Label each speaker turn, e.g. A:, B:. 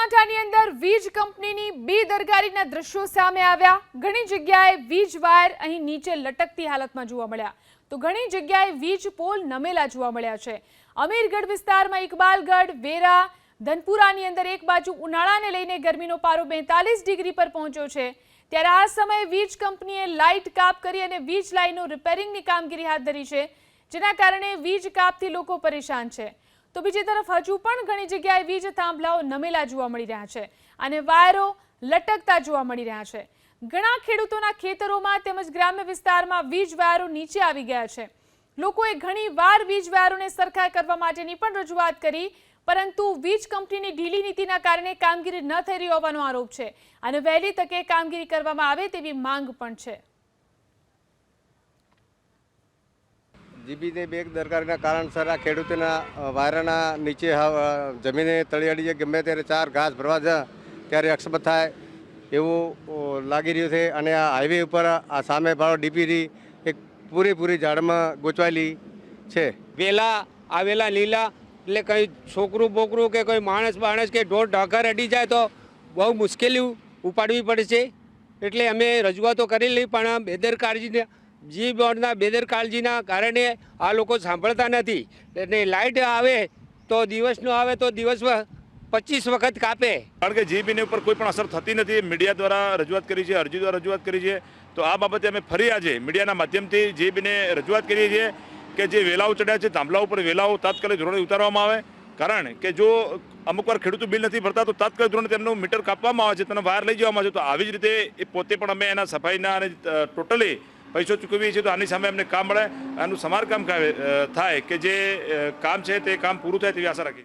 A: બનાસકાંઠાની અંદર વીજ કંપનીની બેદરકારીના દ્રશ્યો સામે આવ્યા। ઘણી જગ્યાએ વીજ વાયર અહીં નીચે લટકતી હાલતમાં જોવા મળ્યા, તો ઘણી જગ્યાએ વીજ પોલ નમેલા જોવા મળ્યા છે। અમીરગઢ વિસ્તારમાં ઇકબાલગઢ, વેરા, ધનપુરાની અંદર એક બાજુ ઉનાળાને લઈને ગરમીનો પારો 42 ડિગ્રી પર પહોંચ્યો છે, ત્યારે આ સમયે વીજ કંપનીએ લાઇટ કાપ કરી અને વીજ લાઇનો રિપેરિંગની કામગીરી હાથ ધરી છે, જેના કારણે વીજ કાપથી લોકો પરેશાન છે। તો બીજી તરફ હજુ પણ ઘણી જગ્યાએ વીજ થાંભલાઓ નમેલા જોવા મળી રહ્યા છે અને વાયરો લટકતા જોવા મળી રહ્યા છે। ઘણા ખેડૂતોના ખેતરોમાં તેમજ ગ્રામ્ય વિસ્તારમાં વીજ વાયરો નીચે આવી ગયા છે। લોકોએ ઘણી વાર વીજ વાયરોને સરખા કરવા માટેની પણ રજૂઆત કરી, પરંતુ વીજ કંપનીની ઢીલી નીતિના કારણે કામગીરી ન થઈ રહી હોવાનો આરોપ છે અને વહેલી તકે કામગીરી કરવામાં આવે તેવી માંગ પણ છે।
B: જીબીની બેદરકારીના કારણસર આ ખેડૂતોના વાયરાના નીચે જમીને તળિયાડીએ ગમે ત્યારે ચાર ઘાસ ભરવા જાય ત્યારે અકસ્માત થાય એવું લાગી રહ્યું છે। અને આ હાઈવે ઉપર આ સામે ભાડો ડીપીડી એક પૂરેપૂરી ઝાડમાં ગોચવાયેલી છે।
C: વેલા આવેલા લીલા એટલે કંઈ છોકરું બોકરું કે કોઈ માણસ કે ઢોર ઢાંકર અડી જાય તો બહુ મુશ્કેલી ઉપાડવી પડે છે। એટલે અમે રજૂઆતો કરેલી, પણ બેદરકારીને જી બોર્ડના બેદરકારીના કારણે આ લોકો સાંભળતા નથી। એટલે લાઇટ આવે તો દિવસનો આવે તો દિવસમાં 25 વખત કાપે,
D: કારણ કે જીબીની ઉપર કોઈ પણ અસર થતી નથી। મીડિયા દ્વારા રજૂઆત કરી છે, અરજી દ્વારા રજૂઆત કરી છે, તો આ બાબતે અમે ફરી આજે મીડિયાના માધ્યમથી જીબીને રજૂઆત કરીએ છીએ કે જે વેલાઓ ચડ્યા છે થાંભલા ઉપર વેલાઓ તાત્કાલિક ધોરણે ઉતારવામાં આવે, કારણ કે જો અમુક વાર ખેડૂતો બિલ નથી ભરતા તો તાત્કાલિક ધોરણે તેમનું મીટર કાપવામાં આવે છે, તેનો વાયર લઈ જવામાં આવે છે। તો આવી જ રીતે એ પોતે પણ અમે એના સફાઈના અને ટોટલી પૈસો ચૂકવીએ છીએ, તો આની સામે અમને કામ મળે, આનું સમારકામ થાય કે જે કામ છે તે કામ પૂરું થાય તેવી આશા રાખી।